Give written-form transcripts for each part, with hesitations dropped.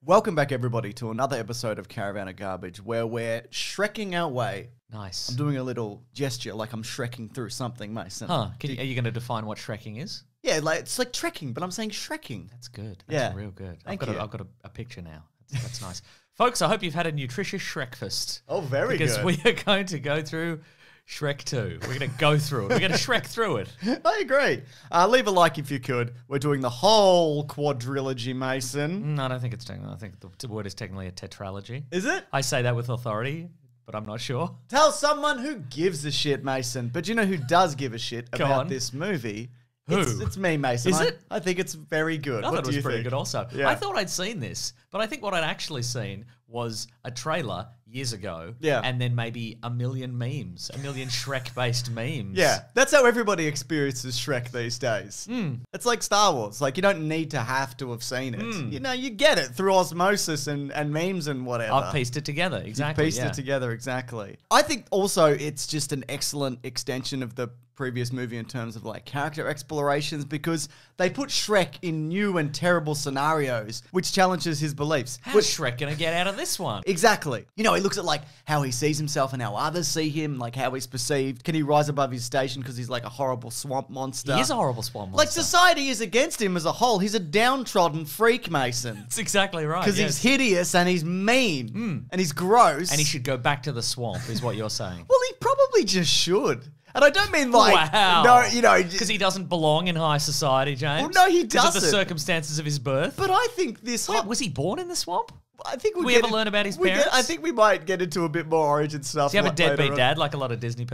Welcome back, everybody, to another episode of Caravan of Garbage, where we're Shrekking our way. Nice. I'm doing a little gesture like I'm Shrekking through something, Mason. Huh. Are you going to define what Shrekking is? Yeah, like it's like trekking, but I'm saying Shrekking. That's good. That's Yeah. real good. Thank I've you. got a picture now. That's nice. Folks, I hope you've had a nutritious Shrekfest. Oh, very good. Because we are going to go through Shrek 2. We're going to go through it. We're going to Shrek through it. I agree. Leave a like if you could. We're doing the whole quadrilogy, Mason. No, I don't think it's technically. I think the word is technically a tetralogy. Is it? I say that with authority, but I'm not sure. Tell someone who gives a shit, Mason. But you know who does give a shit Go about on. this movie? Who? It's me, Mason. Is it? I think it's very good. I What thought do it you was pretty think? good also. Yeah. I thought I'd seen this, but I think what I'd actually seen was a trailer years ago. Yeah. And then maybe a million memes, a million Shrek-based memes. Yeah, that's how everybody experiences Shrek these days. It's like Star Wars. Like, you don't need to have seen it. You know, you get it through osmosis and memes and whatever. I've pieced it together. Exactly. Pieced it together, exactly. I think also it's just an excellent extension of the previous movie in terms of like character explorations, because they put Shrek in new and terrible scenarios, which challenges his beliefs. How's Shrek going to get out of this one? Exactly. You know, he looks at like how he sees himself and how others see him, like how he's perceived. Can he rise above his station because he's like a horrible swamp monster? He is a horrible swamp monster. Like, society is against him as a whole. He's a downtrodden freak, Mason. That's exactly right. Because he's hideous and he's mean and he's gross. And he should go back to the swamp, is what you're saying. Well, he probably just should. And I don't mean like, Wow. no, you know. Because he doesn't belong in high society, James. Well, no, he Because of the doesn't. circumstances of his birth. But I think this... Wait, was he born in the swamp? I think we ever learn about his parents? I think we might get into a bit more origin stuff. Does he have a later deadbeat on. dad like a lot of Disney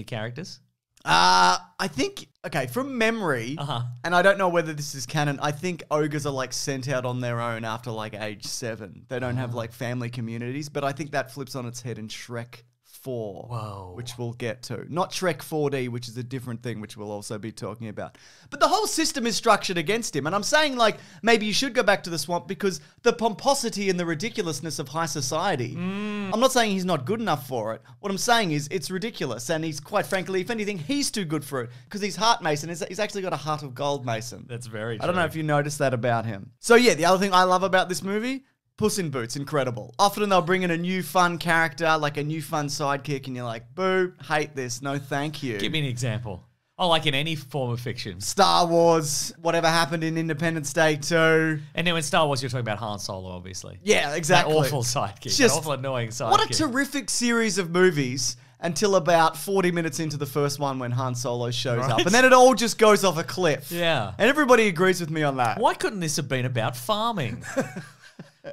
characters? I think, okay, from memory, Uh-huh. and I don't know whether this is canon, I think ogres are like sent out on their own after like age 7. They don't have like family communities, but I think that flips on its head in Shrek 4, Whoa. which we'll get to. Not Shrek 4D, which is a different thing, which we'll also be talking about. But the whole system is structured against him, and I'm saying like maybe you should go back to the swamp because the pomposity and the ridiculousness of high society. I'm not saying he's not good enough for it. What I'm saying is it's ridiculous, and he's quite frankly, if anything, he's too good for it because he's heart Mason. He's actually got a heart of gold, Mason. That's very true. I don't know if you noticed that about him. So yeah, the other thing I love about this movie, Puss in Boots, incredible. Often they'll bring in a new fun character, like a new fun sidekick, and you're like, boo, hate this, no thank you. Give me an example. Oh, like in any form of fiction. Star Wars, whatever happened in Independence Day 2. And then in Star Wars, you're talking about Han Solo, obviously. Yeah, exactly. That awful sidekick. Just- That awful annoying sidekick. What a terrific series of movies until about 40 minutes into the first one when Han Solo shows up. Right. And then it all just goes off a cliff. Yeah. And everybody agrees with me on that. Why couldn't this have been about farming?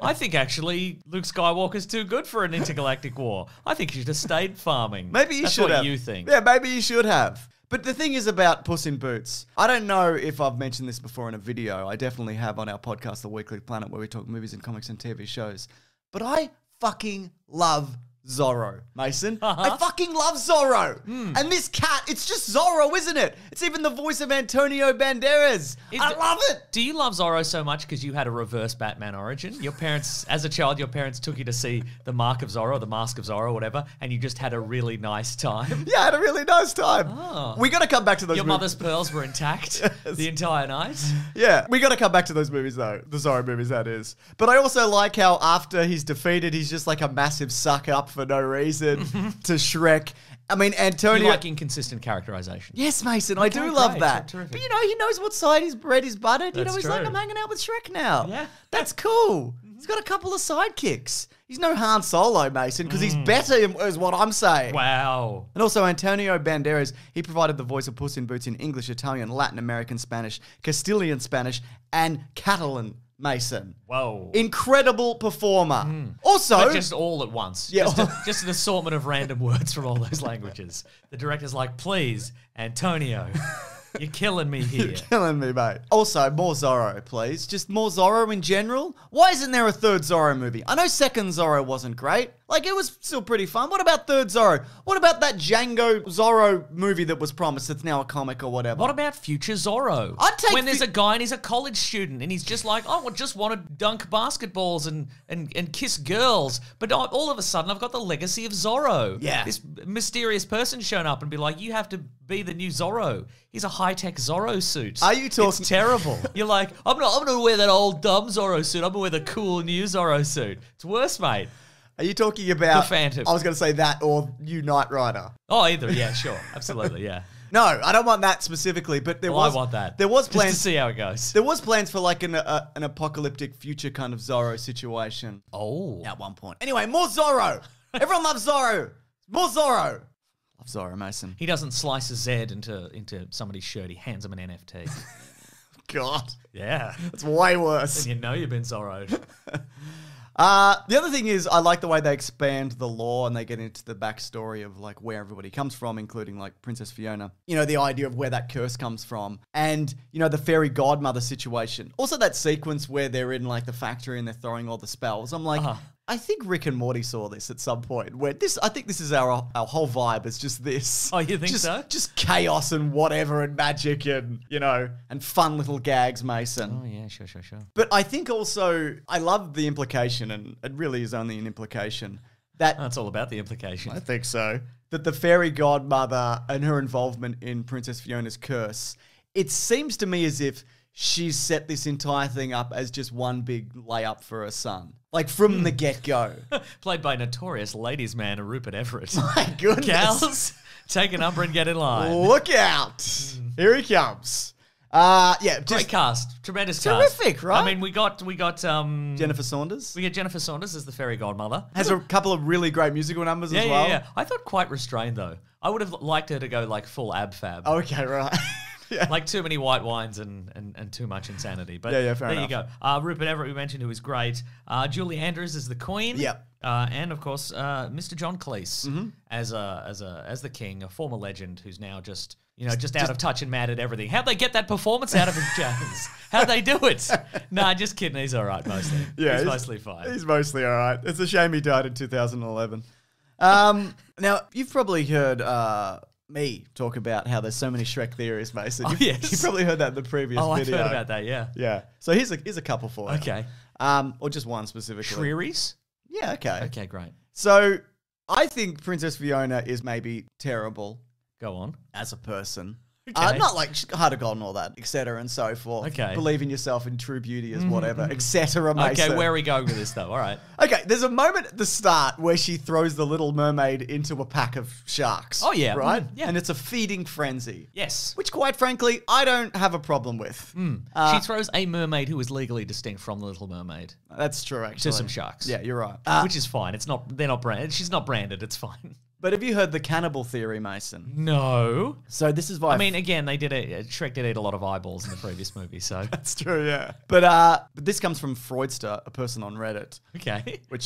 I think actually Luke Skywalker's too good for an intergalactic war. I think he should have stayed farming. Maybe you That's should what have. you think. Yeah, maybe you should have. But the thing is about Puss in Boots, I don't know if I've mentioned this before in a video. I definitely have on our podcast, The Weekly Planet, where we talk movies and comics and TV shows. But I fucking love Zorro, Mason. I fucking love Zorro. And this cat, it's just Zorro, isn't it? It's even the voice of Antonio Banderas. I love it. Do you love Zorro so much because you had a reverse Batman origin? Your parents, as a child, your parents took you to see The Mark of Zorro, The Mask of Zorro, whatever, and you just had a really nice time? Yeah, I had a really nice time. Oh. We got to come back to those Your movies. mother's pearls were intact the entire night? Yeah, we got to come back to those movies though. The Zorro movies, that is. But I also like how after he's defeated, he's just like a massive suck up for no reason to Shrek. I mean, Antonio... You like inconsistent characterization. Yes, Mason, I do Okay, love great. that. Terrific. But you know, he knows what side his bread is buttered. You know, That's he's like, true. I'm hanging out with Shrek now. Yeah. That's cool. He's got a couple of sidekicks. He's no Han Solo, Mason, because he's better is what I'm saying. Wow. And also Antonio Banderas, he provided the voice of Puss in Boots in English, Italian, Latin American Spanish, Castilian Spanish, and Catalan, Mason. Whoa. Incredible performer. Also... But just all at once. Yeah. Just an assortment of random words from all those languages. The director's like, please, Antonio, you're killing me here. Killing me, mate. Also, more Zorro, please. Just more Zorro in general. Why isn't there a third Zorro movie? I know second Zorro wasn't great. Like, it was still pretty fun. What about third Zorro? What about that Django Zorro movie that was promised that's now a comic or whatever? What about future Zorro? I'd take when there's a guy and he's a college student and he's just like, oh, I just want to dunk basketballs and kiss girls. But all of a sudden, I've got the legacy of Zorro. Yeah. This mysterious person shown up and be like, you have to be the new Zorro. He's a high-tech Zorro suit. Are you talking- It's terrible. You're like, I'm gonna wear that old dumb Zorro suit. I'm gonna wear the cool new Zorro suit. It's worse, mate. Are you talking about The Phantom. I was going to say that or you Knight Rider. Oh, either. Yeah, sure. Absolutely, yeah. No, I don't want that specifically, but I want that. There was Just plans to see how it goes. There was plans for like an apocalyptic future kind of Zorro situation Oh. at one point. Anyway, more Zorro. Everyone loves Zorro. More Zorro. Love Zorro, Mason. He doesn't slice a Z into somebody's shirt. He hands him an NFT. God, Yeah. that's way worse. Then you know you've been Zorroed. The other thing is, I like the way they expand the lore and they get into the backstory of like where everybody comes from, including like Princess Fiona. You know, the idea of where that curse comes from, and you know the Fairy Godmother situation. Also, that sequence where they're in like the factory and they're throwing all the spells. I'm like, I think Rick and Morty saw this at some point. Where this, I think this is our whole vibe. It's just this. Oh, you think so? Just chaos and whatever and magic and you know and fun little gags, Mason. Oh, yeah, sure. But I think also, I love the implication, and it really is only an implication, that... That's all about the implication. I think so. That the Fairy Godmother and her involvement in Princess Fiona's curse, it seems to me as if she's set this entire thing up as just one big layup for her son. Like, from the get-go. Played by notorious ladies' man Rupert Everett. My goodness. Gals, take a number and get in line. Look out. Here he comes. Yeah, Great cast. Tremendous cast. Terrific, right? I mean, we got Jennifer Saunders. We get Jennifer Saunders as the Fairy Godmother. Has a couple of really great musical numbers as well. Yeah. I thought quite restrained, though. I would have liked her to go like full ab fab. Okay, right. Yeah. Like too many white wines and too much insanity. But fair there enough. you go. Rupert Everett, we mentioned, who is great. Julie Andrews is the Queen. Yep. And of course, Mr. John Cleese as the King, a former legend who's now just out of touch and mad at everything. How'd they get that performance out of him, James? How'd they do it? Nah, just kidding. He's all right mostly. Yeah, he's mostly fine. He's mostly all right. It's a shame he died in 2011. Now, you've probably heard me talk about how there's so many Shrek theories, Mason. Oh, yes. You probably heard that in the previous Oh, I've video. heard about that, yeah. Yeah. So here's a couple for you. Okay. Or just one specifically. Shreeries? Yeah, okay. Okay, great. So I think Princess Fiona is maybe terrible Go on. as a person. Okay. Not like heart of God and all that, etc. and so forth. Okay. Believe in yourself in true beauty as whatever, etc. Mason. Okay, where are we going with this, though? All right. Okay, there's a moment at the start where she throws the Little Mermaid into a pack of sharks. Oh, yeah. Right? Yeah. And it's a feeding frenzy. Yes. Which, quite frankly, I don't have a problem with. She throws a mermaid who is legally distinct from the Little Mermaid That's true, actually. to some sharks. Yeah, you're right. Which is fine. They're not branded. She's not branded. It's fine. But have you heard the cannibal theory, Mason? No. So this is why... I mean, again, Shrek did eat a lot of eyeballs in the previous movie, so. That's true, yeah. But this comes from Freudster, a person on Reddit, Okay. which,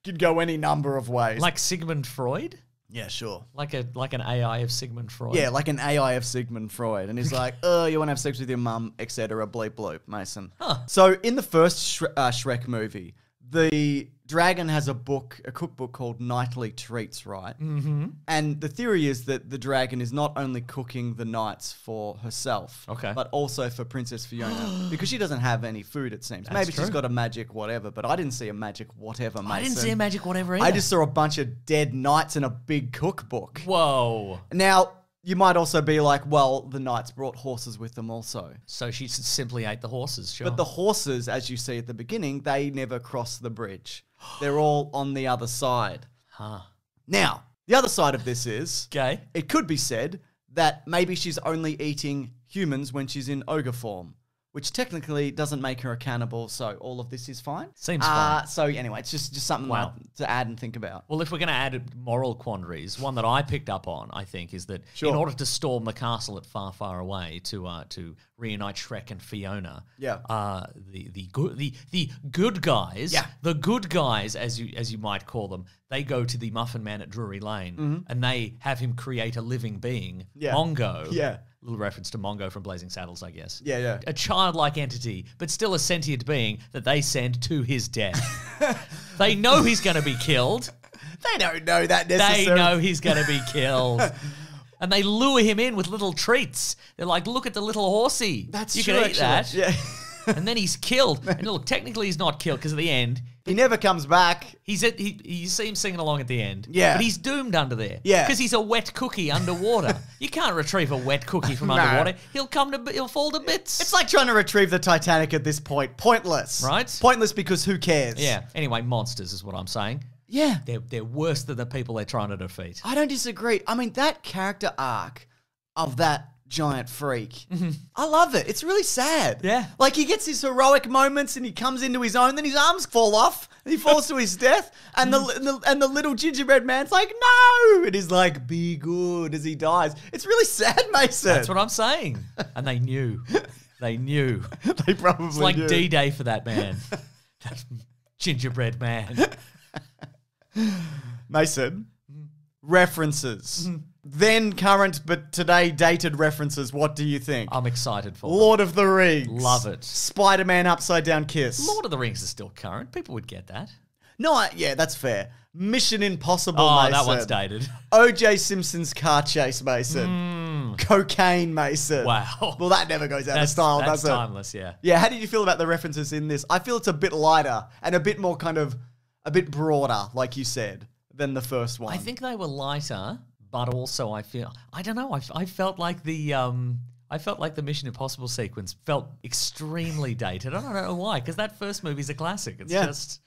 could go any number of ways. Like Sigmund Freud? Yeah, sure. Like an AI of Sigmund Freud? Yeah, like an AI of Sigmund Freud. And he's like, oh, you want to have sex with your mum, etc. Bleep bloop, Mason. Huh. So in the first Shrek movie, the dragon has a cookbook called Nightly Treats, right? Mm-hmm. And the theory is that the dragon is not only cooking the nights for herself, Okay. but also for Princess Fiona, because she doesn't have any food, it seems. Maybe she's true. got a magic whatever, but I didn't see a magic whatever, Mason. I didn't see a magic whatever either. I just saw a bunch of dead knights in a big cookbook. Whoa. Now, you might also be like, well, the knights brought horses with them also. So she simply ate the horses, sure. But the horses, as you see at the beginning, they never cross the bridge. They're all on the other side. Huh. Now, the other side of this is, Okay. it could be said that maybe she's only eating humans when she's in ogre form, which technically doesn't make her a cannibal, so all of this is fine. Seems fine. So anyway, it's just something Wow. to add and think about. Well, if we're going to add moral quandaries, one that I picked up on, I think, is that Sure. in order to storm the castle at Far, Far Away to reunite Shrek and Fiona, Yeah. the good guys, Yeah. the good guys, as you might call them, they go to the Muffin Man at Drury Lane and they have him create a living being, Yeah. Mongo. Yeah. Little reference to Mongo from Blazing Saddles, I guess. Yeah, yeah. A childlike entity, but still a sentient being that they send to his death. They know he's going to be killed. They don't know that They necessarily. know he's going to be killed. And they lure him in with little treats. They're like, look at the little horsey. That's you true, can eat actually. that. Yeah. and then he's killed. And look, technically he's not killed because at the end He never comes back. you see him singing along at the end. Yeah. But he's doomed under there. Yeah. Because he's a wet cookie underwater. You can't retrieve a wet cookie from underwater. He'll fall to bits. It's like trying to retrieve the Titanic at this point. Pointless. Right? Pointless because who cares? Yeah. Anyway, monsters is what I'm saying. Yeah. They're worse than the people they're trying to defeat. I don't disagree. I mean, that character arc of that giant freak, I love it. It's really sad. Yeah. Like, he gets his heroic moments and he comes into his own, then his arms fall off and he falls to his death. And the little gingerbread man's like, no! And he's like, be good as he dies. It's really sad, Mason. That's what I'm saying. And they knew. They knew. They probably It's like knew. D-Day for that man. That gingerbread man. Mason, references. Then current, but today dated references. What do you think? I'm excited for Lord of the Rings. Love it. Spider-Man upside down kiss. Lord of the Rings is still current. People would get that. No, yeah, that's fair. Mission Impossible, Oh, Mason. that one's dated. O.J. Simpson's car chase, Mason. Cocaine, Mason. Wow. Well, that never goes out of style, that's does it? timeless, yeah. Yeah, how did you feel about the references in this? I feel it's a bit lighter and a bit more a bit broader, like you said, than the first one. I think they were lighter, but also I don't know, I felt like the Mission Impossible sequence felt extremely dated. I don't know why, because that first movie's a classic. It's just...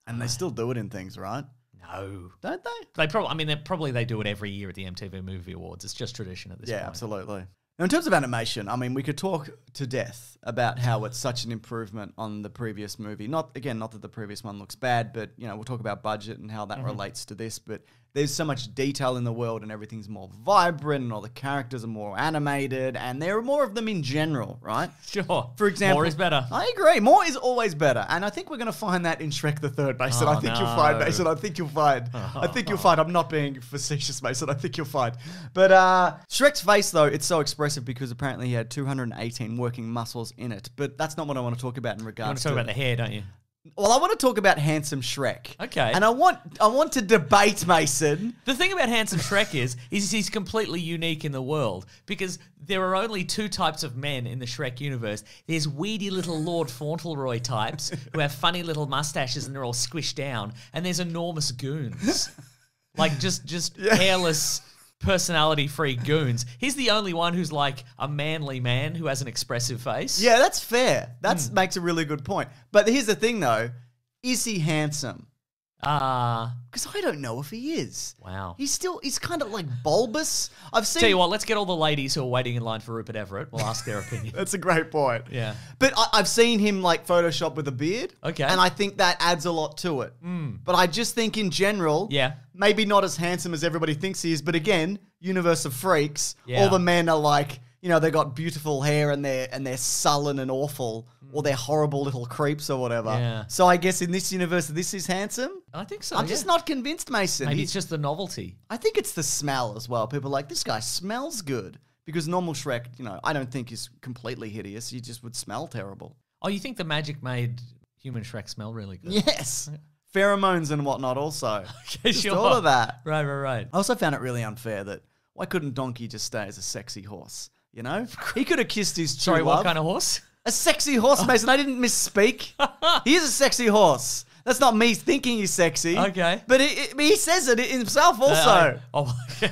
And they still do it in things, right? No. Don't they? They do it every year at the MTV Movie Awards. It's just tradition at this point. Yeah, absolutely. Now, in terms of animation, I mean, we could talk to death about how it's such an improvement on the previous movie. Not that the previous one looks bad, but, we'll talk about budget and how that relates to this. But there's so much detail in the world and everything's more vibrant and all the characters are more animated and there are more of them in general, right? Sure. For example... More is better. I agree. More is always better. And I think we're going to find that in Shrek the Third, Mason. I think you'll find, Mason. I think you'll find. I think you'll find. I'm not being facetious, Mason. I think you'll find. But Shrek's face, though, it's so expressive because apparently he had 218 working muscles in it. But that's not what I want to talk about in regards You want to talk about the hair, don't you? Well, I want to talk about handsome Shrek. Okay. And I want to debate, Mason. The thing about handsome Shrek is he's completely unique in the world because there are only two types of men in the Shrek universe. There's weedy little Lord Fauntleroy types who have funny little mustaches and they're all squished down, and there's enormous goons. Like just hairless, personality-free goons. He's the only one who's like a manly man who has an expressive face. Yeah, that's fair. That makes a really good point. But here's the thing, though. Is he handsome? Because I don't know if he is. Wow. He's kind of like bulbous. I've seen... Tell you what, let's get all the ladies who are waiting in line for Rupert Everett. We'll ask their opinion. That's a great point. Yeah. But I've seen him like Photoshop with a beard. Okay. And I think that adds a lot to it. But I just think in general, maybe not as handsome as everybody thinks he is. But again, universe of freaks, all the men are like, they got beautiful hair and they're sullen and awful, or they're horrible little creeps or whatever. Yeah. So I guess in this universe, this is handsome. I think so. I'm just not convinced, Mason. Maybe it's just the novelty. I think it's the smell as well. People are like, this guy smells good. Because normal Shrek, I don't think is completely hideous. He just would smell terrible. Oh, you think the magic made human Shrek smell really good? Yes. Pheromones and whatnot also. Okay, just sure. all of that. Right. I also found it really unfair that why couldn't Donkey just stay as a sexy horse? He could have kissed his true Sorry, love. what kind of horse? A sexy horse, Mason. I didn't misspeak. He is a sexy horse. That's not me thinking he's sexy. Okay. But he says it himself also.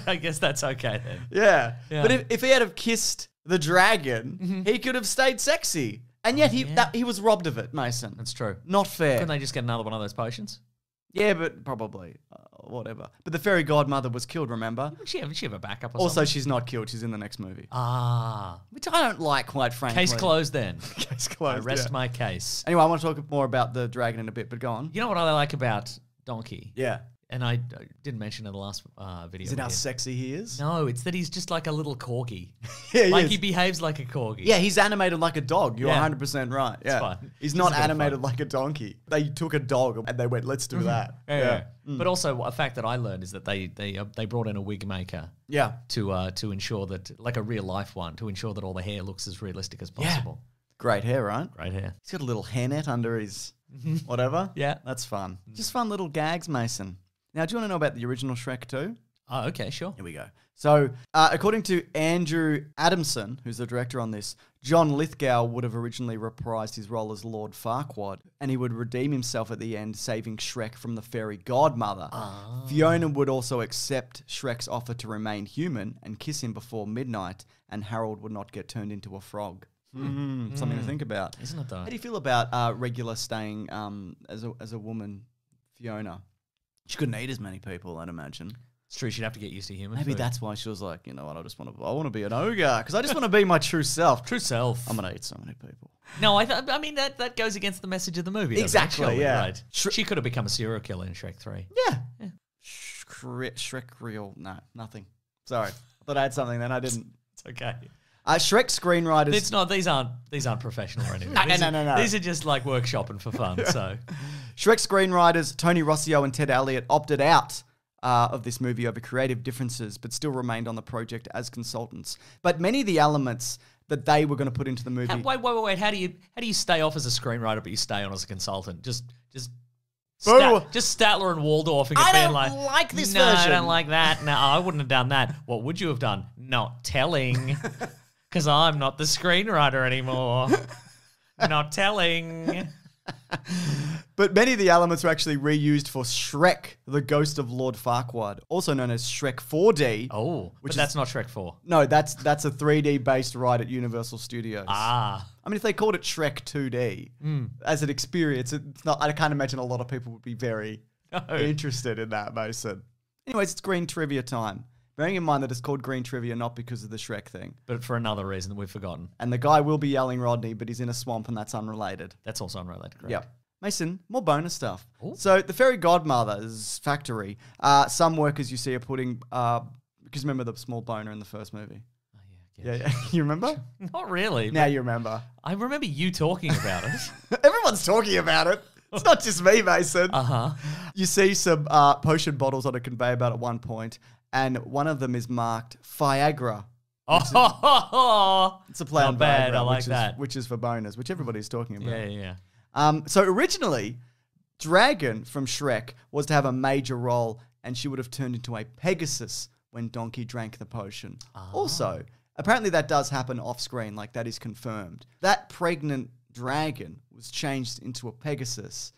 I guess that's okay then. Yeah. Yeah. But if he had have kissed the dragon, he could have stayed sexy. And yet he was robbed of it, Mason. That's true. Not fair. Couldn't they just get another one of those potions? Yeah, but probably. Whatever. But the Fairy Godmother was killed, remember? Did she have a backup or Also, something? she's not killed. She's in the next movie. Which I don't like, quite frankly. Case closed then. Case I closed, rest my case. Anyway, I want to talk more about the dragon in a bit, but go on. You know what I like about Donkey? Yeah. And I didn't mention in the last video. Is it how sexy he is? No, it's that he's just like a little corgi. Yeah, he behaves like a corgi. Yeah, he's animated like a dog. You're 100% right. Yeah. fine. He's not animated like a donkey. They took a dog and they went, let's do that. Yeah. But also, a fact that I learned is that they brought in a wig maker. Yeah. To ensure that, like a real life one, to ensure that all the hair looks as realistic as possible. Great hair, right? Great hair. He's got a little hairnet under his whatever. Yeah. That's fun. Just fun little gags, Mason. Now, do you want to know about the original Shrek too? Oh, okay, sure. Here we go. So, according to Andrew Adamson, who's the director on this, John Lithgow would have originally reprised his role as Lord Farquaad, and he would redeem himself at the end, saving Shrek from the Fairy Godmother. Fiona would also accept Shrek's offer to remain human and kiss him before midnight, and Harold would not get turned into a frog. Something to think about. Isn't it, though? How do you feel about regular staying as a woman, Fiona? She couldn't eat as many people, I'd imagine. It's true, she'd have to get used to human Maybe food. that's why she was like, you know what, I want to be an ogre because I just want to be my true self. True self. I'm gonna eat so many people. No, I mean, that goes against the message of the movie. Exactly, doesn't it? yeah. Right. She could have become a serial killer in Shrek 3. Yeah. Shrek real. No, nothing. Sorry. I thought I had something, then I didn't. It's okay. Shrek screenwriters. It's not. These aren't professional or anything. No. These are just like workshopping for fun. So, Shrek screenwriters Tony Rossio and Ted Elliott opted out of this movie over creative differences, but still remained on the project as consultants. But many of the elements that they were going to put into the movie. Wait. How do you stay off as a screenwriter, but you stay on as a consultant? Just Statler and Waldorfing it, being like this no, version. I don't like that. No, I wouldn't have done that. What would you have done? Not telling, because I'm not the screenwriter anymore. Not telling. But many of the elements were actually reused for Shrek, the Ghost of Lord Farquaad, also known as Shrek 4D. Oh, but that's not Shrek 4. No, that's a 3D based ride at Universal Studios. Ah. I mean, if they called it Shrek 2D as an experience, it's not. I can't imagine a lot of people would be very interested in that, Mason. Anyways, it's green trivia time. Bearing in mind that it's called green trivia not because of the Shrek thing. But for another reason that we've forgotten. And the guy will be yelling Rodney, but he's in a swamp and that's unrelated. That's also unrelated, correct? Yep. Mason, more bonus stuff. Ooh. So the Fairy Godmother's factory, some workers you see are putting, because remember the small boner in the first movie? Oh, yeah. Yeah. You remember? Not really. Now you remember. I remember you talking about it. Everyone's talking about it. It's not just me, Mason. Uh-huh. You see some potion bottles on a conveyor belt at one point, and one of them is marked Viagra. It's a play Not on bad, Viagra, I like that. which is for boners, which everybody's talking about. Yeah. So originally, Dragon from Shrek was to have a major role, and she would have turned into a Pegasus when Donkey drank the potion. Also, apparently that does happen off screen, like that is confirmed. That pregnant dragon was changed into a Pegasus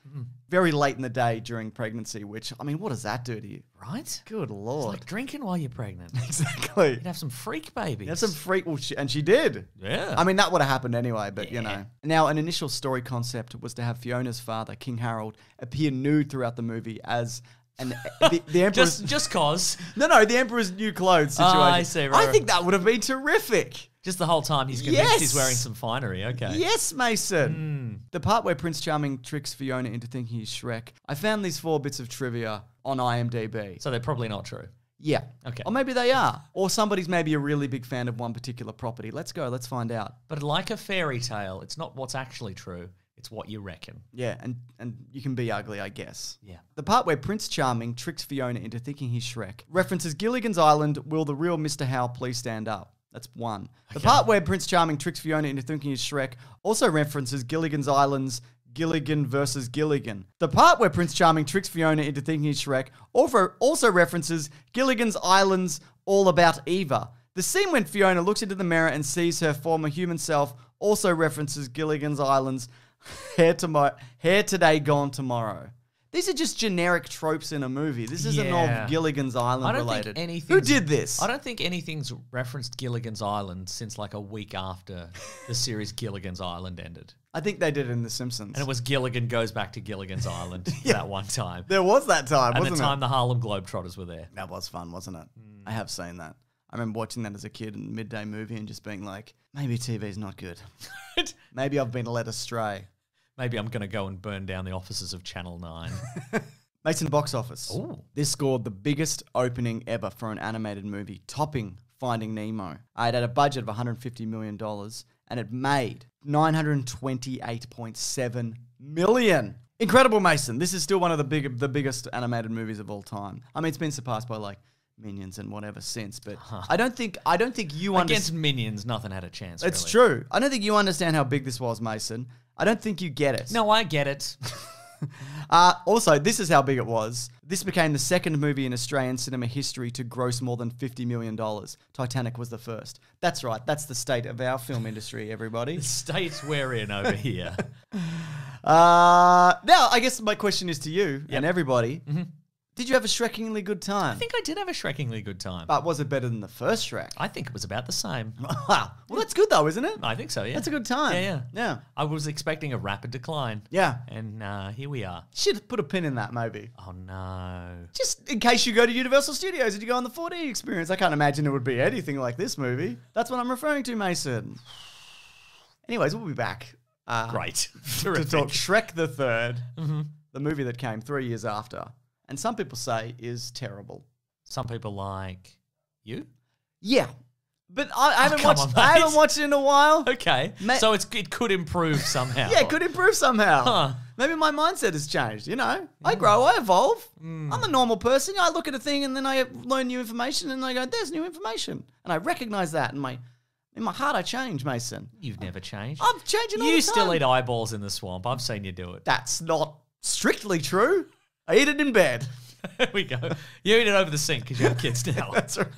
very late in the day during pregnancy, which, I mean, what does that do to you? Right? Good Lord. It's like drinking while you're pregnant. Exactly. You'd have some freak babies. That's some freak, and she did. Yeah. I mean, that would have happened anyway, but you know. Now, an initial story concept was to have Fiona's father, King Harold, appear nude throughout the movie as the Emperor's... just cause. No, the Emperor's new clothes situation. I see, right. I think that would have been terrific. Just the whole time he's convinced he's wearing some finery. Okay. Yes, Mason. The part where Prince Charming tricks Fiona into thinking he's Shrek. I found these 4 bits of trivia on IMDb. So they're probably not true. Yeah. Okay. Or maybe they are. Or somebody's maybe a really big fan of one particular property. Let's go. Let's find out. But like a fairy tale, it's not what's actually true. It's what you reckon. Yeah, and you can be ugly, I guess. Yeah. The part where Prince Charming tricks Fiona into thinking he's Shrek references Gilligan's Island, Will the Real Mr. Howell Please Stand Up? That's one. The part where Prince Charming tricks Fiona into thinking he's Shrek also references Gilligan's Island's Gilligan versus Gilligan. The part where Prince Charming tricks Fiona into thinking he's Shrek also references Gilligan's Island's All About Eva. The scene when Fiona looks into the mirror and sees her former human self also references Gilligan's Island's Hair Today, Gone Tomorrow. These are just generic tropes in a movie. This isn't all Gilligan's Island related. Who did this? I don't think anything's referenced Gilligan's Island since like a week after the series Gilligan's Island ended. I think they did it in The Simpsons. And it was Gilligan goes back to Gilligan's Island that one time. There was that time, wasn't it? And the time the Harlem Globetrotters were there. That was fun, wasn't it? I have seen that. I remember watching that as a kid in a midday movie and just being like, maybe TV's not good. Maybe I've been led astray. Maybe I'm going to go and burn down the offices of Channel 9. Mason, box office. Ooh. This scored the biggest opening ever for an animated movie, topping Finding Nemo. It had a budget of $150 million, and it made $928.7 million. Incredible, Mason. This is still one of the biggest animated movies of all time. I mean, it's been surpassed by like Minions and whatever since, but I don't think you understand. Against Minions, nothing had a chance. It's really. true. I don't think you understand how big this was, Mason. I don't think you get it. No, I get it. Also, this is how big it was. This became the second movie in Australian cinema history to gross more than $50 million. Titanic was the first. That's right. That's the state of our film industry, everybody. The states we're in over here. Now, I guess my question is to you and everybody. Did you have a Shrekingly good time? I think I did have a Shrekingly good time. But was it better than the first Shrek? I think it was about the same. Wow. Well, that's good though, isn't it? I think so, yeah. That's a good time. Yeah. I was expecting a rapid decline. Yeah. And here we are. Should put a pin in that, maybe. Oh, no. Just in case you go to Universal Studios and you go on the 4D experience. I can't imagine it would be anything like this movie. That's what I'm referring to, Mason. Anyways, we'll be back. Great. To talk Shrek the Third, the movie that came 3 years after. And some people say is terrible. Some people like you? Yeah. But I haven't come watched on, I haven't mate. watched it in a while. Okay. So it could improve somehow. Yeah, it could improve somehow. Huh. Maybe my mindset has changed, you know? I grow, I evolve. I'm a normal person. I look at a thing and then I learn new information and I go, there's new information. And I recognize that in my heart I change, Mason. You've never changed. I'm changing all the time. You still eat eyeballs in the swamp. I've seen you do it. That's not strictly true. I eat it in bed. There we go. You eat it over the sink because you have kids now. That's right.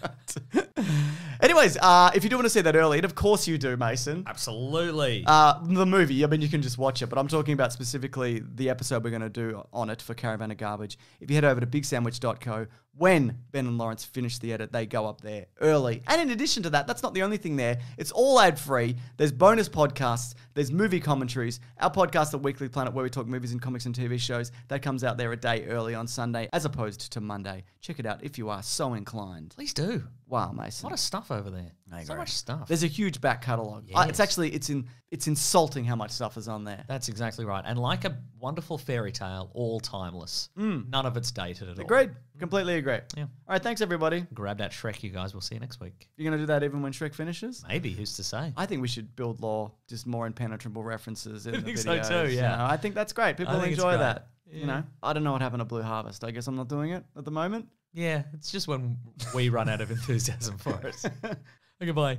Anyways, if you do want to see that early, and of course you do, Mason. Absolutely. The movie, I mean, you can just watch it, but I'm talking about specifically the episode we're going to do on it for Caravan of Garbage. If you head over to bigsandwich.co, when Ben and Lawrence finish the edit, they go up there early. And in addition to that, that's not the only thing there. It's all ad-free. There's bonus podcasts. There's movie commentaries. Our podcast, The Weekly Planet, where we talk movies and comics and TV shows, that comes out there a day early on Sunday, as opposed to Monday. Check it out if you are so inclined. Please do. Wow, Mason. A lot of stuff over there. So much stuff. There's a huge back catalogue. Yes. It's insulting how much stuff is on there. That's exactly right. And like a wonderful fairy tale, all timeless. None of it's dated at all. Agreed. Completely agree. Yeah. All right, thanks everybody. Grab that Shrek, you guys. We'll see you next week. You're going to do that even when Shrek finishes? Maybe. Who's to say? I think we should build law, just more impenetrable references in the think videos. so too, yeah. You know, I think that's great. People think it's enjoy great. that. Yeah. You know, I don't know what happened to Blue Harvest. I guess I'm not doing it at the moment. Yeah, it's just when we run out of enthusiasm for it. Okay, bye.